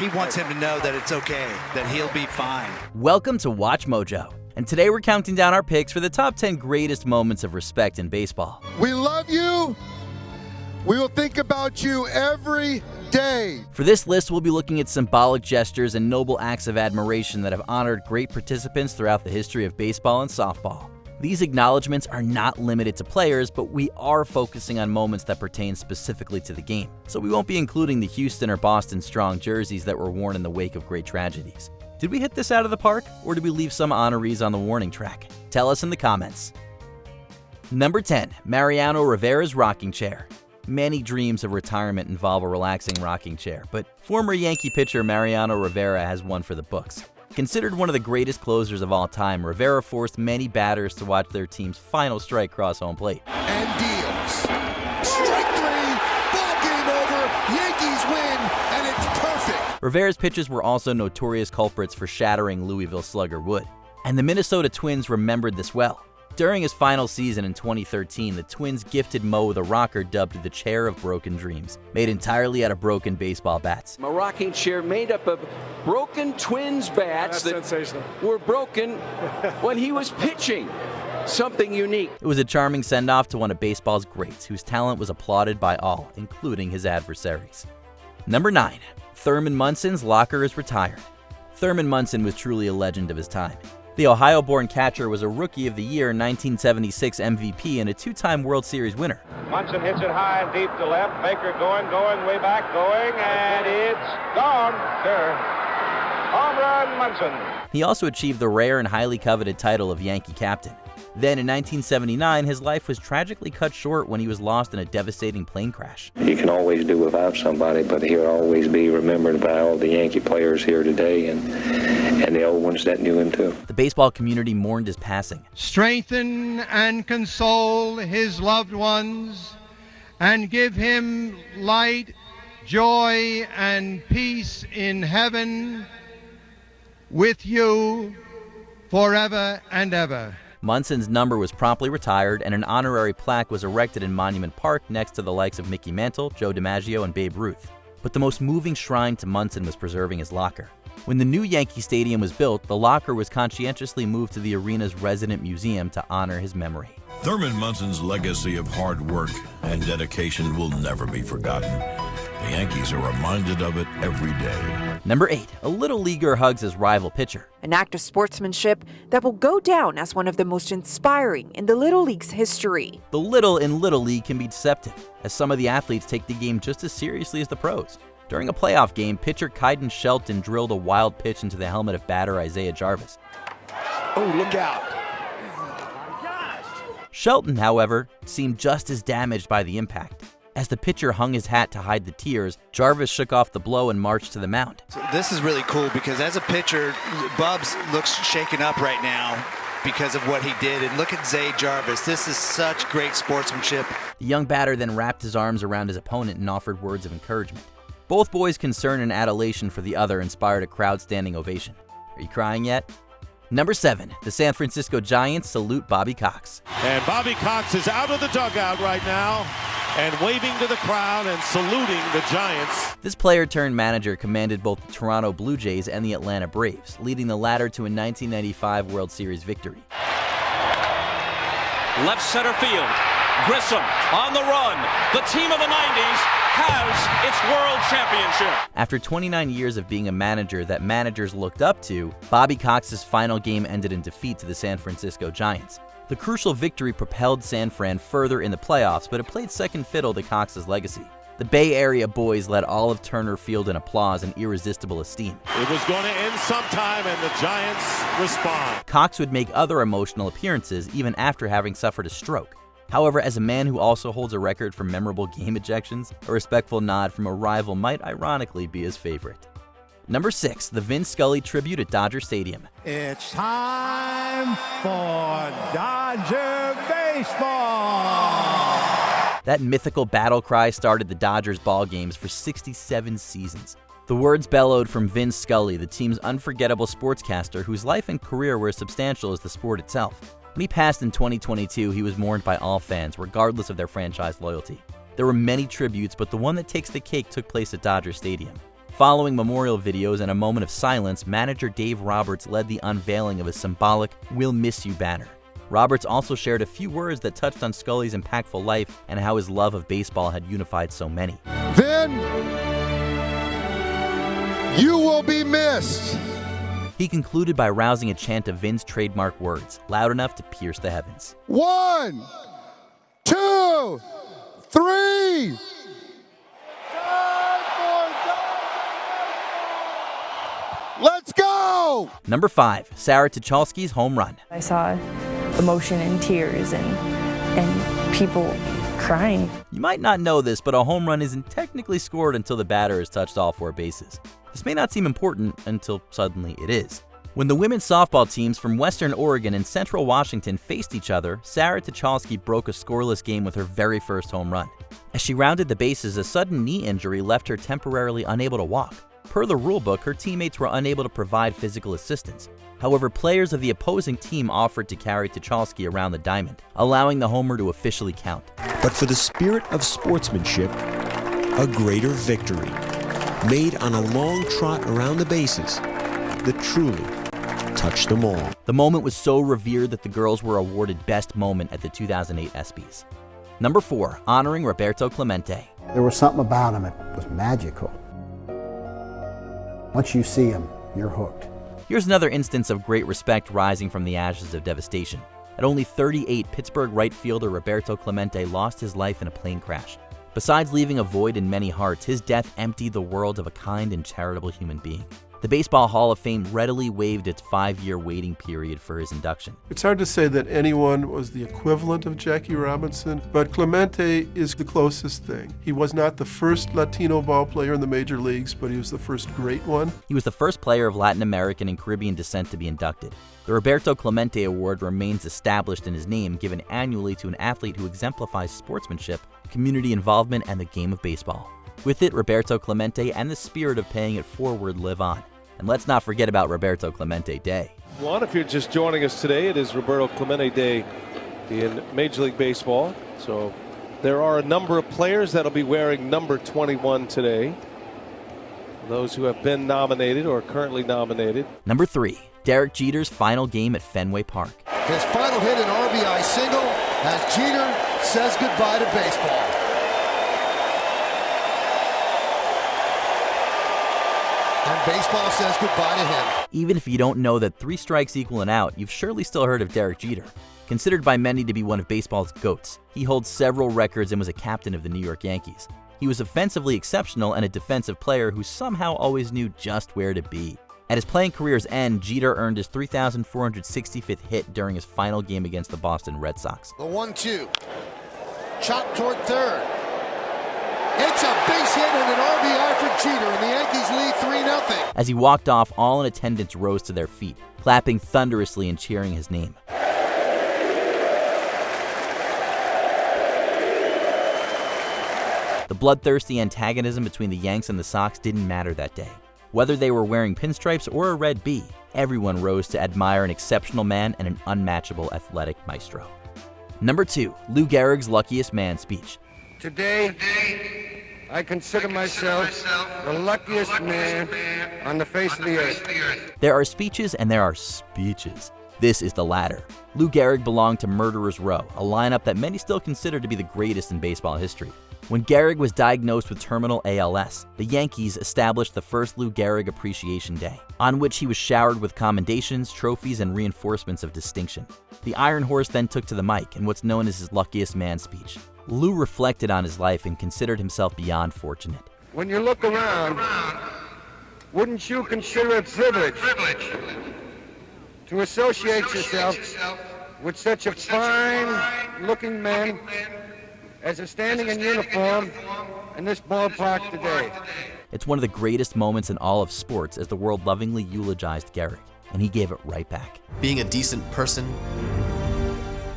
He wants him to know that it's okay, that he'll be fine. Welcome to Watch Mojo, and today we're counting down our picks for the top 10 greatest moments of respect in baseball. We love you. We will think about you every day. For this list, we'll be looking at symbolic gestures and noble acts of admiration that have honored great participants throughout the history of baseball and softball. These acknowledgments are not limited to players, but we are focusing on moments that pertain specifically to the game. So we won't be including the Houston or Boston strong jerseys that were worn in the wake of great tragedies. Did we hit this out of the park, or did we leave some honorees on the warning track? Tell us in the comments. Number 10, Mariano Rivera's rocking chair. Many dreams of retirement involve a relaxing rocking chair, but former Yankee pitcher Mariano Rivera has one for the books. Considered one of the greatest closers of all time, Rivera forced many batters to watch their team's final strike cross home plate. And deals. Strike three. Ball game over. Yankees win, and it's perfect. Rivera's pitches were also notorious culprits for shattering Louisville slugger Wood, and the Minnesota Twins remembered this well. During his final season in 2013, the Twins gifted Mo the Rocker, dubbed the Chair of Broken Dreams, made entirely out of broken baseball bats. A rocking chair made up of broken Twins bats that were broken when he was pitching. Something unique. It was a charming send-off to one of baseball's greats, whose talent was applauded by all, including his adversaries. Number 9. Thurman Munson's locker is retired. Thurman Munson was truly a legend of his time. The Ohio-born catcher was a Rookie of the Year 1976 MVP and a two-time World Series winner. Munson hits it high and deep to left. Baker going, way back, going, and it's gone, sir. Home run, Munson. He also achieved the rare and highly coveted title of Yankee captain. Then in 1979, his life was tragically cut short when he was lost in a devastating plane crash. You can always do without somebody, but he'll always be remembered by all the Yankee players here today and the old ones that knew him too. The baseball community mourned his passing. Strengthen and console his loved ones and give him light, joy, and peace in heaven with you forever and ever. Munson's number was promptly retired, and an honorary plaque was erected in Monument Park next to the likes of Mickey Mantle, Joe DiMaggio, and Babe Ruth. But the most moving shrine to Munson was preserving his locker. When the new Yankee Stadium was built, the locker was conscientiously moved to the arena's resident museum to honor his memory. Thurman Munson's legacy of hard work and dedication will never be forgotten. The Yankees are reminded of it every day. Number 8, a little leaguer hugs his rival pitcher. An act of sportsmanship that will go down as one of the most inspiring in the Little League's history. The little in Little League can be deceptive, as some of the athletes take the game just as seriously as the pros. During a playoff game, pitcher Kaiden Shelton drilled a wild pitch into the helmet of batter Isaiah Jarvis. Oh, look out. Shelton, however, seemed just as damaged by the impact. As the pitcher hung his hat to hide the tears, Jarvis shook off the blow and marched to the mound. So this is really cool because as a pitcher, Bubs looks shaken up right now because of what he did. And look at Zay Jarvis. This is such great sportsmanship. The young batter then wrapped his arms around his opponent and offered words of encouragement. Both boys' concern and adulation for the other inspired a crowd-standing ovation. Are you crying yet? Number 7, the San Francisco Giants salute Bobby Cox. And Bobby Cox is out of the dugout right now and waving to the crowd and saluting the Giants. This player-turned-manager commanded both the Toronto Blue Jays and the Atlanta Braves, leading the latter to a 1995 World Series victory. Left center field, Grissom on the run. The team of the 90s has its world championship. After 29 years of being a manager that managers looked up to, Bobby Cox's final game ended in defeat to the San Francisco Giants. The crucial victory propelled San Fran further in the playoffs, but it played second fiddle to Cox's legacy. The Bay Area boys led all of Turner Field in applause and irresistible esteem. It was going to end sometime, and the Giants respond. Cox would make other emotional appearances even after having suffered a stroke. However, as a man who also holds a record for memorable game ejections, a respectful nod from a rival might ironically be his favorite. Number 6, the Vin Scully Tribute at Dodger Stadium. It's time for Dodger baseball. That mythical battle cry started the Dodgers ball games for 67 seasons. The words bellowed from Vin Scully, the team's unforgettable sportscaster whose life and career were as substantial as the sport itself. When he passed in 2022, he was mourned by all fans, regardless of their franchise loyalty. There were many tributes, but the one that takes the cake took place at Dodger Stadium. Following memorial videos and a moment of silence, manager Dave Roberts led the unveiling of a symbolic "We'll Miss You" banner. Roberts also shared a few words that touched on Scully's impactful life and how his love of baseball had unified so many. Vin, you will be missed. He concluded by rousing a chant of Vin's trademark words, loud enough to pierce the heavens. 1, 2, 3. Let's go! Number 5, Sarah Tucholsky's home run. I saw emotion and tears and people crying. You might not know this, but a home run isn't technically scored until the batter has touched all 4 bases. This may not seem important until suddenly it is. When the women's softball teams from Western Oregon and Central Washington faced each other, Sarah Tucholsky broke a scoreless game with her very first home run. As she rounded the bases, a sudden knee injury left her temporarily unable to walk. Per the rulebook, her teammates were unable to provide physical assistance. However, players of the opposing team offered to carry Tucholsky around the diamond, allowing the homer to officially count. But for the spirit of sportsmanship, a greater victory, made on a long trot around the bases that truly touched them all. The moment was so revered that the girls were awarded Best Moment at the 2008 ESPYs. Number 4, honoring Roberto Clemente. There was something about him that was magical. Once you see him, you're hooked. Here's another instance of great respect rising from the ashes of devastation. At only 38, Pittsburgh right fielder Roberto Clemente lost his life in a plane crash. Besides leaving a void in many hearts, his death emptied the world of a kind and charitable human being. The Baseball Hall of Fame readily waived its 5-year waiting period for his induction. It's hard to say that anyone was the equivalent of Jackie Robinson, but Clemente is the closest thing. He was not the first Latino ball player in the major leagues, but he was the first great one. He was the first player of Latin American and Caribbean descent to be inducted. The Roberto Clemente Award remains established in his name, given annually to an athlete who exemplifies sportsmanship, community involvement, and the game of baseball. With it, Roberto Clemente and the spirit of paying it forward live on. And let's not forget about Roberto Clemente Day. One, if you're just joining us today, it is Roberto Clemente Day in Major League Baseball. So there are a number of players that'll be wearing number 21 today. Those who have been nominated or are currently nominated. Number 3, Derek Jeter's final game at Fenway Park. His final hit, an RBI single, as Jeter says goodbye to baseball. And baseball says goodbye to him. Even if you don't know that 3 strikes equal an out, you've surely still heard of Derek Jeter. Considered by many to be one of baseball's GOATs, he holds several records and was a captain of the New York Yankees. He was offensively exceptional and a defensive player who somehow always knew just where to be. At his playing career's end, Jeter earned his 3,465th hit during his final game against the Boston Red Sox. The 1-2. Chop toward third. It's a base hit and an RBI for Jeter, and the Yankees lead 3-0. As he walked off, all in attendance rose to their feet, clapping thunderously and cheering his name. The bloodthirsty antagonism between the Yanks and the Sox didn't matter that day. Whether they were wearing pinstripes or a red B, everyone rose to admire an exceptional man and an unmatchable athletic maestro. Number 2, Lou Gehrig's Luckiest Man speech. Today, I consider myself the luckiest man on the face of the earth. There are speeches and there are speeches. This is the latter. Lou Gehrig belonged to Murderers Row, a lineup that many still consider to be the greatest in baseball history. When Gehrig was diagnosed with terminal ALS, the Yankees established the first Lou Gehrig Appreciation Day, on which he was showered with commendations, trophies, and reinforcements of distinction. The Iron Horse then took to the mic in what's known as his Luckiest Man speech. Lou reflected on his life and considered himself beyond fortunate. When you look around, wouldn't you consider it privilege to associate yourself with such a fine-looking man as is standing in uniform in this ballpark today? It's one of the greatest moments in all of sports as the world lovingly eulogized Gehrig, and he gave it right back. Being a decent person,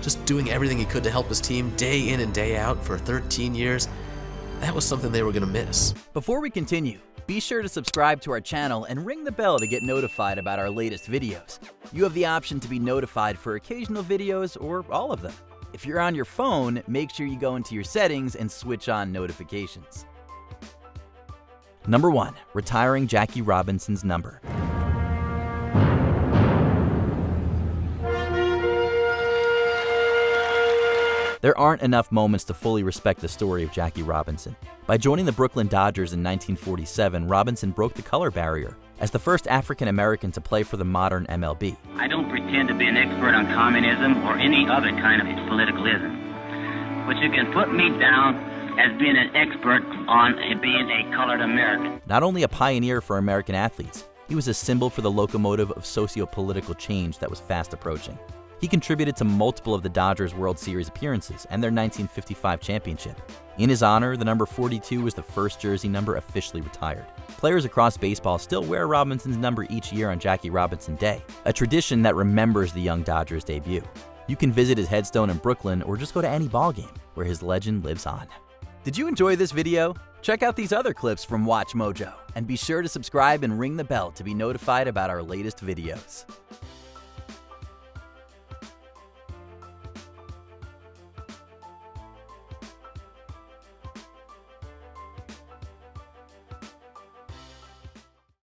just doing everything he could to help his team day in and day out for 13 years, that was something they were going to miss. Before we continue, be sure to subscribe to our channel and ring the bell to get notified about our latest videos. You have the option to be notified for occasional videos or all of them. If you're on your phone, make sure you go into your settings and switch on notifications. Number 1. Retiring Jackie Robinson's number. There aren't enough moments to fully respect the story of Jackie Robinson. By joining the Brooklyn Dodgers in 1947, Robinson broke the color barrier as the first African American to play for the modern MLB. I don't pretend to be an expert on communism or any other kind of politicalism, but you can put me down as being an expert on being a colored American. Not only a pioneer for American athletes, he was a symbol for the locomotive of socio-political change that was fast approaching. He contributed to multiple of the Dodgers' World Series appearances and their 1955 championship. In his honor, the number 42 was the first jersey number officially retired. Players across baseball still wear Robinson's number each year on Jackie Robinson Day, a tradition that remembers the young Dodgers' debut. You can visit his headstone in Brooklyn or just go to any ballgame where his legend lives on. Did you enjoy this video? Check out these other clips from WatchMojo and be sure to subscribe and ring the bell to be notified about our latest videos.